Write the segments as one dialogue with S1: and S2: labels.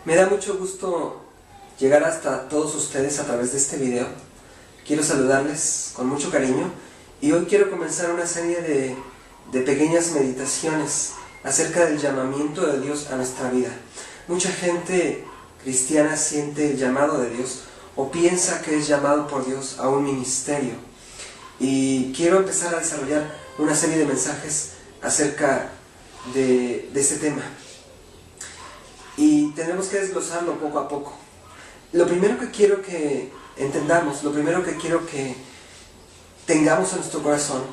S1: Me da mucho gusto llegar hasta todos ustedes a través de este video. Quiero saludarles con mucho cariño y hoy quiero comenzar una serie de pequeñas meditaciones acerca del llamamiento de Dios a nuestra vida. Mucha gente cristiana siente el llamado de Dios o piensa que es llamado por Dios a un ministerio. Y quiero empezar a desarrollar una serie de mensajes acerca de este tema. Y tenemos que desglosarlo poco a poco. Lo primero que quiero que entendamos, lo primero que quiero que tengamos en nuestro corazón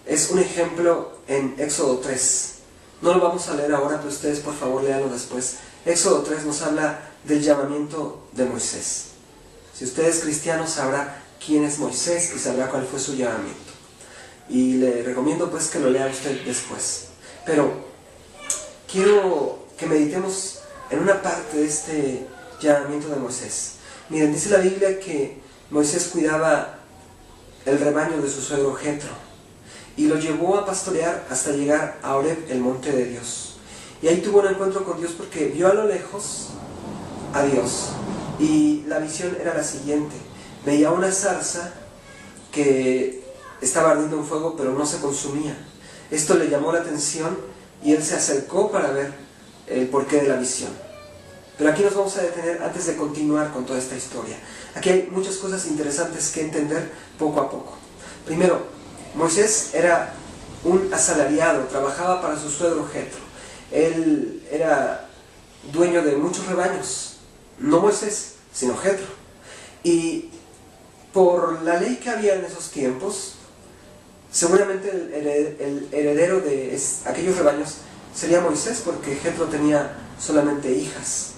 S1: es un ejemplo en Éxodo 3. No lo vamos a leer ahora, pero ustedes por favor léanlo después. Éxodo 3 nos habla del llamamiento de Moisés. Si usted es cristiano sabrá quién es Moisés y sabrá cuál fue su llamamiento. Y le recomiendo pues que lo lea usted después. Pero quiero que meditemos en una parte de este llamamiento de Moisés. Miren, dice la Biblia que Moisés cuidaba el rebaño de su suegro Jetro y lo llevó a pastorear hasta llegar a Horeb, el monte de Dios. Y ahí tuvo un encuentro con Dios porque vio a lo lejos a Dios. Y la visión era la siguiente: veía una zarza que estaba ardiendo en fuego pero no se consumía. Esto le llamó la atención y él se acercó para ver el porqué de la visión. Pero aquí nos vamos a detener antes de continuar con toda esta historia. Aquí hay muchas cosas interesantes que entender poco a poco. Primero, Moisés era un asalariado, trabajaba para su suegro Jetro. Él era dueño de muchos rebaños. No Moisés, sino Jetro. Y por la ley que había en esos tiempos, seguramente el heredero de aquellos rebaños sería Moisés, porque Jetro tenía solamente hijas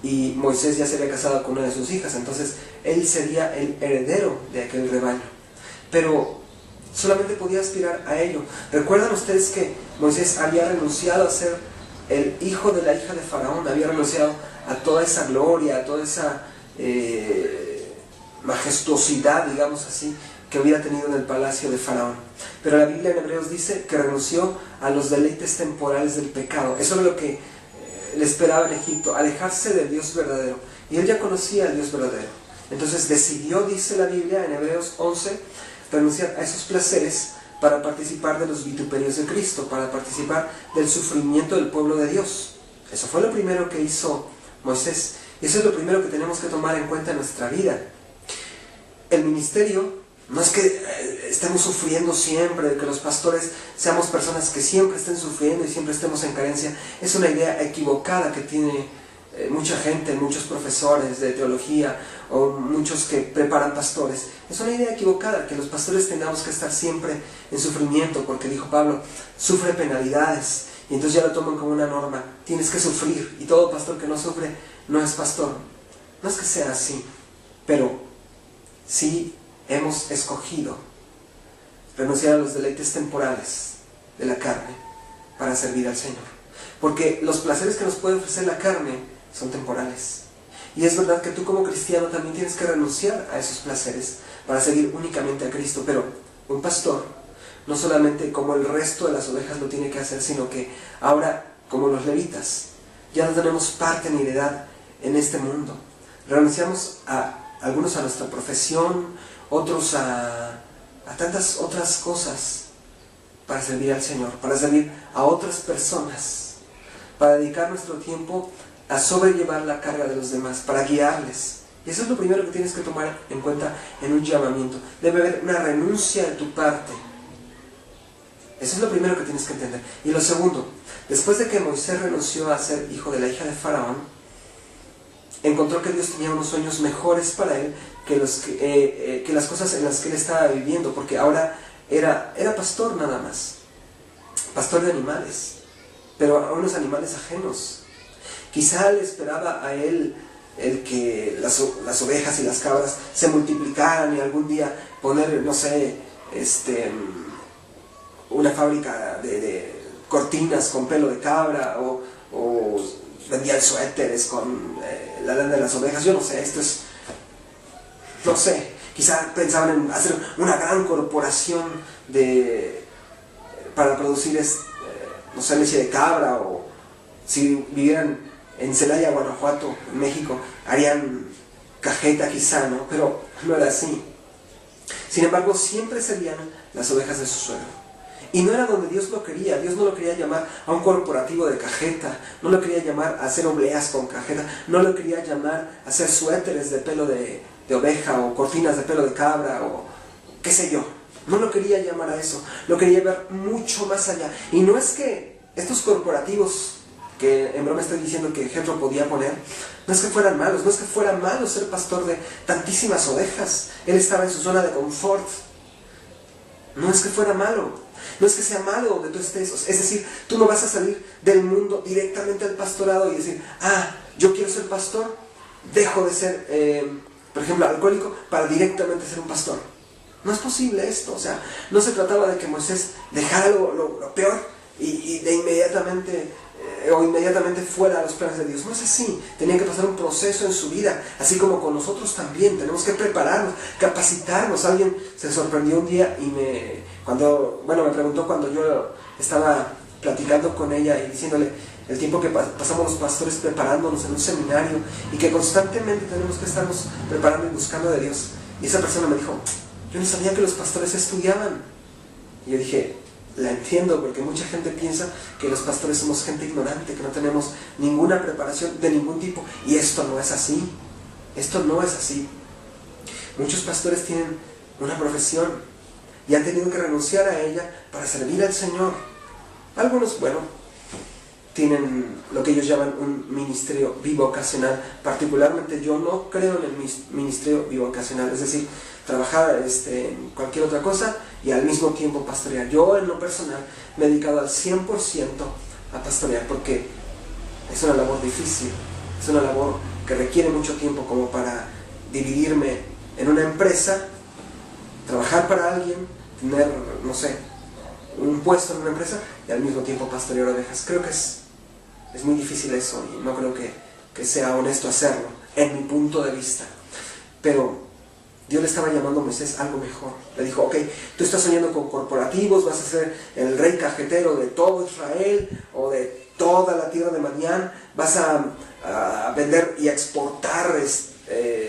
S1: y Moisés ya se había casado con una de sus hijas, entonces él sería el heredero de aquel rebaño. Pero solamente podía aspirar a ello. ¿Recuerdan ustedes que Moisés había renunciado a ser el hijo de la hija de Faraón? Había renunciado a toda esa gloria, a toda esa majestuosidad, digamos así, que hubiera tenido en el palacio de Faraón. Pero la Biblia en Hebreos dice que renunció a los deleites temporales del pecado. Eso es lo que le esperaba en Egipto, alejarse del Dios verdadero. Y él ya conocía al Dios verdadero. Entonces decidió, dice la Biblia en Hebreos 11, renunciar a esos placeres para participar de los vituperios de Cristo, para participar del sufrimiento del pueblo de Dios. Eso fue lo primero que hizo Moisés. Y eso es lo primero que tenemos que tomar en cuenta en nuestra vida. El ministerio no es que estemos sufriendo siempre, que los pastores seamos personas que siempre estén sufriendo y siempre estemos en carencia. Es una idea equivocada que tiene mucha gente, muchos profesores de teología o muchos que preparan pastores. Es una idea equivocada que los pastores tengamos que estar siempre en sufrimiento, porque dijo Pablo, sufre penalidades. Y entonces ya lo toman como una norma, tienes que sufrir, y todo pastor que no sufre no es pastor. No es que sea así, pero sí hemos escogido renunciar a los deleites temporales de la carne para servir al Señor. Porque los placeres que nos puede ofrecer la carne son temporales. Y es verdad que tú como cristiano también tienes que renunciar a esos placeres para seguir únicamente a Cristo. Pero un pastor, no solamente como el resto de las ovejas lo tiene que hacer, sino que ahora, como los levitas, ya no tenemos parte ni heredad en este mundo. Renunciamos algunos a nuestra profesión, otros a tantas otras cosas para servir al Señor, para servir a otras personas, para dedicar nuestro tiempo a sobrellevar la carga de los demás, para guiarles. Y eso es lo primero que tienes que tomar en cuenta en un llamamiento. Debe haber una renuncia de tu parte. Eso es lo primero que tienes que entender. Y lo segundo, después de que Moisés renunció a ser hijo de la hija de Faraón, encontró que Dios tenía unos sueños mejores para él que las cosas en las que él estaba viviendo, porque ahora era pastor nada más, pastor de animales, pero a unos animales ajenos. Quizá le esperaba a él el que las ovejas y las cabras se multiplicaran y algún día poner, no sé, una fábrica de cortinas con pelo de cabra, o vendían suéteres con la lana de las ovejas. Yo no sé, no sé, quizá pensaban en hacer una gran corporación para producir no sé, leche de cabra, o si vivieran en Celaya, Guanajuato, en México, harían cajeta quizá, ¿no? Pero no era así. Sin embargo, siempre serían las ovejas de su suegro. Y no era donde Dios lo quería. Dios no lo quería llamar a un corporativo de cajeta, no lo quería llamar a hacer obleas con cajeta, no lo quería llamar a hacer suéteres de pelo de oveja o cortinas de pelo de cabra o qué sé yo. No lo quería llamar a eso, lo quería ver mucho más allá. Y no es que estos corporativos, que en broma estoy diciendo que Jethro podía poner, no es que fueran malos, no es que fuera malo ser pastor de tantísimas ovejas. Él estaba en su zona de confort. No es que fuera malo. No es que sea malo donde tú estés. Es decir, tú no vas a salir del mundo directamente al pastorado y decir, yo quiero ser pastor, dejo de ser, por ejemplo, alcohólico para directamente ser un pastor. No es posible esto. O sea, no se trataba de que Moisés dejara lo peor y de inmediatamente fuera a los planes de Dios. No es así. Tenía que pasar un proceso en su vida, así como con nosotros también. Tenemos que prepararnos, capacitarnos. Alguien se sorprendió un día y me preguntó cuando yo estaba platicando con ella y diciéndole el tiempo que pasamos los pastores preparándonos en un seminario y que constantemente tenemos que estarnos preparando y buscando de Dios. Y esa persona me dijo, yo no sabía que los pastores estudiaban. Y yo dije, la entiendo, porque mucha gente piensa que los pastores somos gente ignorante, que no tenemos ninguna preparación de ningún tipo. Y esto no es así. Esto no es así. Muchos pastores tienen una profesión y han tenido que renunciar a ella para servir al Señor. Algunos, tienen lo que ellos llaman un ministerio bivocacional. Particularmente yo no creo en el ministerio bivocacional, es decir, trabajar en cualquier otra cosa y al mismo tiempo pastorear. Yo en lo personal me he dedicado al 100% a pastorear porque es una labor difícil, es una labor que requiere mucho tiempo como para dividirme en una empresa, trabajar para alguien, tener, un puesto en una empresa y al mismo tiempo pastorear ovejas. Creo que es muy difícil eso y no creo que sea honesto hacerlo, en mi punto de vista. Pero Dios le estaba llamando a Moisés algo mejor. Le dijo, ok, tú estás soñando con corporativos, vas a ser el rey cajetero de todo Israel o de toda la tierra de Madián, vas a vender y a exportar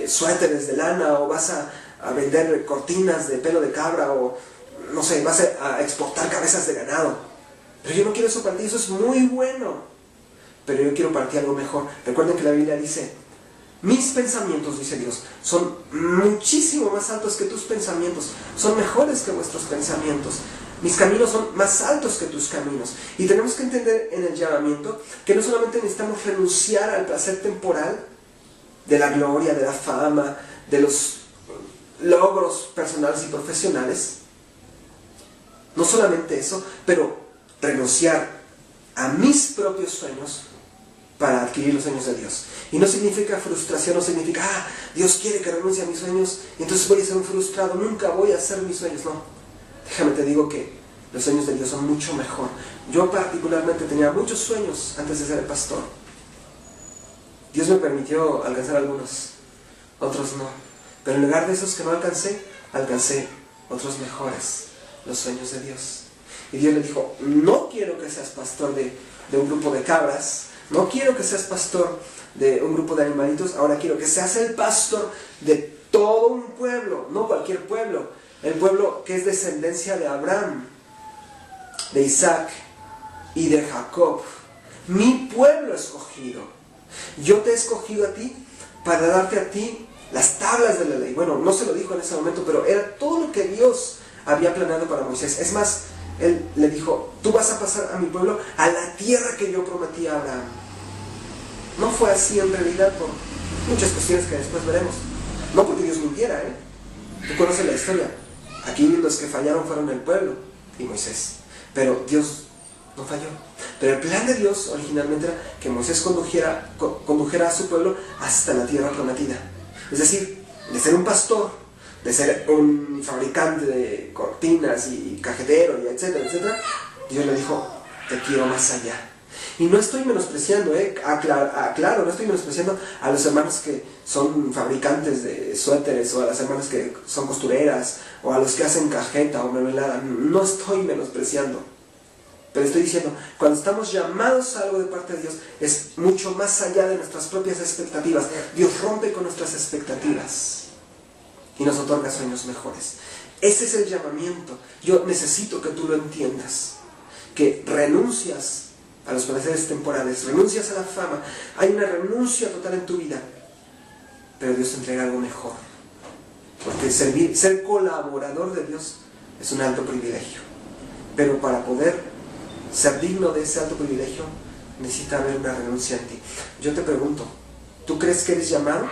S1: suéteres de lana, o vas a vender cortinas de pelo de cabra, o vas a exportar cabezas de ganado. Pero yo no quiero eso para ti, eso es muy bueno. Pero yo quiero para ti algo mejor. Recuerden que la Biblia dice, mis pensamientos, dice Dios, son muchísimo más altos que tus pensamientos, son mejores que vuestros pensamientos. Mis caminos son más altos que tus caminos. Y tenemos que entender en el llamamiento que no solamente necesitamos renunciar al placer temporal de la gloria, de la fama, de los logros personales y profesionales. No solamente eso, pero renunciar a mis propios sueños para adquirir los sueños de Dios. Y no significa frustración, no significa, Dios quiere que renuncie a mis sueños y entonces voy a ser un frustrado, nunca voy a hacer mis sueños. No, déjame te digo que los sueños de Dios son mucho mejor. Yo particularmente tenía muchos sueños antes de ser el pastor. Dios me permitió alcanzar algunos, otros no. Pero en lugar de esos que no alcancé otros mejores, los sueños de Dios. Y Dios le dijo, no quiero que seas pastor de un grupo de cabras, no quiero que seas pastor de un grupo de animalitos, ahora quiero que seas el pastor de todo un pueblo, no cualquier pueblo, el pueblo que es descendencia de Abraham, de Isaac y de Jacob, mi pueblo escogido. Yo te he escogido a ti para darte a ti las tablas de la ley. Bueno, no se lo dijo en ese momento, pero era todo lo que Dios había planeado para Moisés. Es más, Él le dijo, tú vas a pasar a mi pueblo a la tierra que yo prometí a Abraham. No fue así en realidad por muchas cuestiones que después veremos. No porque Dios mintiera, Tú conoces la historia. Aquí los que fallaron fueron el pueblo y Moisés. Pero Dios no falló. Pero el plan de Dios originalmente era que Moisés condujera a su pueblo hasta la tierra prometida. Es decir, de ser un pastor, de ser un fabricante de cortinas y cajetero y etcétera, etcétera, Dios le dijo, te quiero más allá. Y no estoy menospreciando, aclaro, no estoy menospreciando a los hermanos que son fabricantes de suéteres, o a las hermanas que son costureras, o a los que hacen cajeta o mermelada. No estoy menospreciando. Pero estoy diciendo, cuando estamos llamados a algo de parte de Dios, es mucho más allá de nuestras propias expectativas. Dios rompe con nuestras expectativas y nos otorga sueños mejores. Ese es el llamamiento. Yo necesito que tú lo entiendas. Que renuncias a los placeres temporales, renuncias a la fama. Hay una renuncia total en tu vida. Pero Dios te entrega algo mejor. Porque ser colaborador de Dios es un alto privilegio. Pero para poder ser digno de ese alto privilegio, necesita haber una renuncia en ti. Yo te pregunto, ¿tú crees que eres llamado?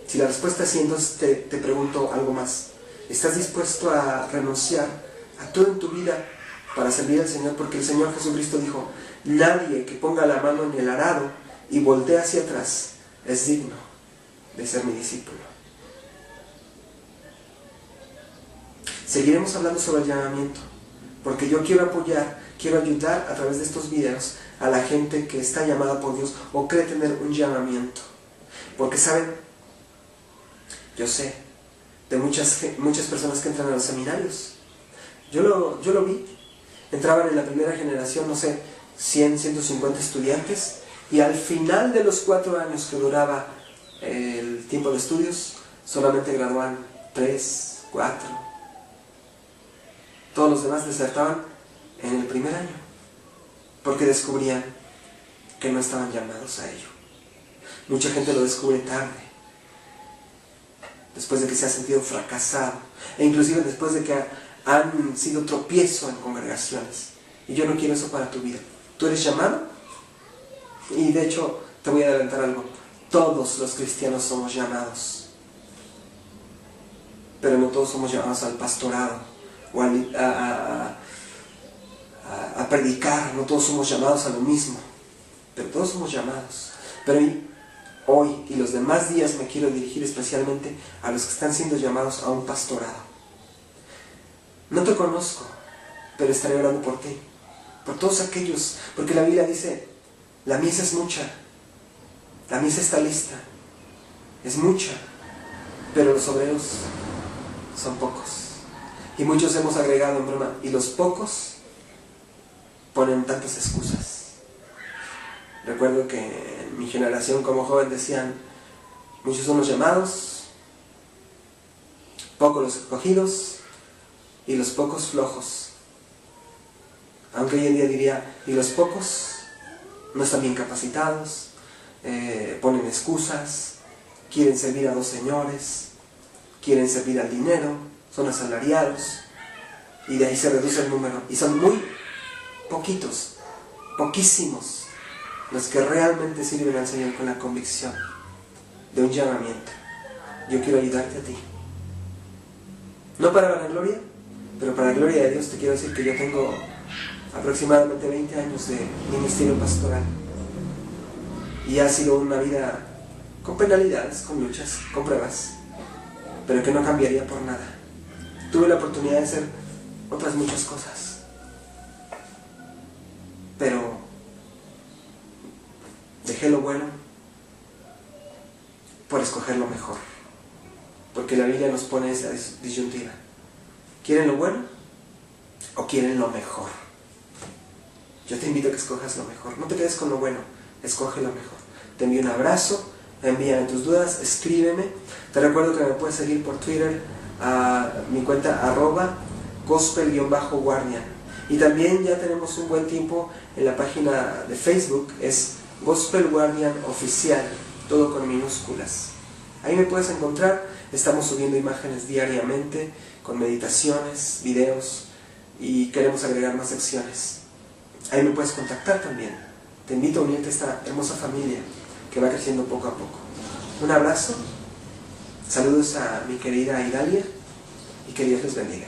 S1: Si la respuesta es sí, entonces te pregunto algo más. ¿Estás dispuesto a renunciar a todo en tu vida para servir al Señor? Porque el Señor Jesucristo dijo, nadie que ponga la mano en el arado y voltee hacia atrás es digno de ser mi discípulo. Seguiremos hablando sobre el llamamiento, porque yo quiero apoyar, quiero ayudar a través de estos videos a la gente que está llamada por Dios o cree tener un llamamiento. Porque saben, yo sé de muchas personas que entran a los seminarios. Yo lo vi. Entraban en la primera generación, no sé, 100, 150 estudiantes, y al final de los 4 años que duraba el tiempo de estudios, solamente graduaban 3, 4. Todos los demás desertaban en el primer año, porque descubrían que no estaban llamados a ello. Mucha gente lo descubre tarde, después de que se ha sentido fracasado, e inclusive después de que han sido tropiezo en congregaciones. Y yo no quiero eso para tu vida. ¿Tú eres llamado? Y de hecho, te voy a adelantar algo. Todos los cristianos somos llamados. Pero no todos somos llamados al pastorado o a predicar. No todos somos llamados a lo mismo. Pero todos somos llamados. Pero hoy y los demás días me quiero dirigir especialmente a los que están siendo llamados a un pastorado. No te conozco, pero estaré orando por ti, por todos aquellos, porque la Biblia dice, la mies es mucha, la mies está lista, es mucha, pero los obreros son pocos. Y muchos hemos agregado en broma, y los pocos ponen tantas excusas. Recuerdo que en mi generación como joven decían, muchos son los llamados, pocos los escogidos, y los pocos flojos. Aunque hoy en día diría, y los pocos no están bien capacitados, ponen excusas, quieren servir a 2 señores, quieren servir al dinero, son asalariados, y de ahí se reduce el número. Y son muy poquitos, poquísimos, los que realmente sirven al Señor con la convicción de un llamamiento. Yo quiero ayudarte a ti. No para la gloria, pero para la gloria de Dios te quiero decir que yo tengo aproximadamente 20 años de ministerio pastoral. Y ha sido una vida con penalidades, con luchas, con pruebas, pero que no cambiaría por nada. Tuve la oportunidad de hacer otras muchas cosas, pero dejé lo bueno por escoger lo mejor. Porque la Biblia nos pone esa disyuntiva. ¿Quieren lo bueno o quieren lo mejor? Yo te invito a que escojas lo mejor. No te quedes con lo bueno, escoge lo mejor. Te envío un abrazo, envíame tus dudas, escríbeme. Te recuerdo que me puedes seguir por Twitter a mi cuenta @gospel_guardian. Y también ya tenemos un buen tiempo en la página de Facebook, es Gospel Guardian Oficial, todo con minúsculas. Ahí me puedes encontrar. Estamos subiendo imágenes diariamente, con meditaciones, videos, y queremos agregar más secciones. Ahí me puedes contactar también. Te invito a unirte a esta hermosa familia que va creciendo poco a poco. Un abrazo, saludos a mi querida Idalia, y que Dios les bendiga.